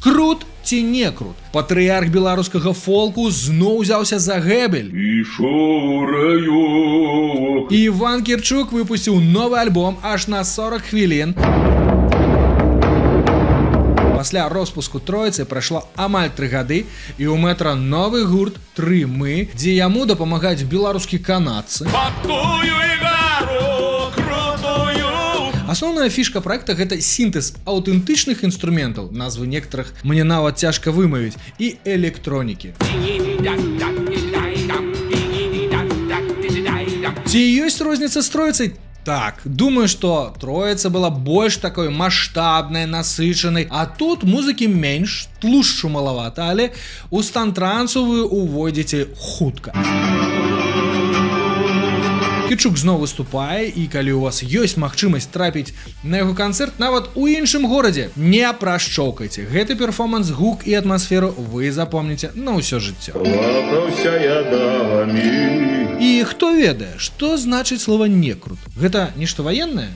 Крут ці не крут? Патрыарх беларускага фолку зноў узяўся за гэбель. І Іван Кірчук выпусціў новы альбом аж на 40 хвілін. Пасля распуску Троіцы прайшло амаль 3 гады, і ў Мэтра новы гурт «Тры мы», дзе яму дапамагаюць беларускія канадцы. Асноўная фішка праекта – гэта сінтэз аўтэнтычных інструментаў, назвы некаторых мне нават цяжка вымавіць, і электронікі. Ці ёсць розніца з Троіцай? Так, думаю, што Троіца была больш такой маштабнай, насычанай, а тут музыкі менш, тлушчу малавата, але у стан трансу вы увойдзеце хутка. Кірчук зноў выступае, і калі у вас ёсць магчымасць трапіць на яго канцэрт нават у іншым горадзе, не прашчоўкайце. Гэты перформанс, гук і атмасферу вы запомніце на ўсё жыццё. І хто ведае, што значыць слова «некрут»? Гэта нешта ваеннае?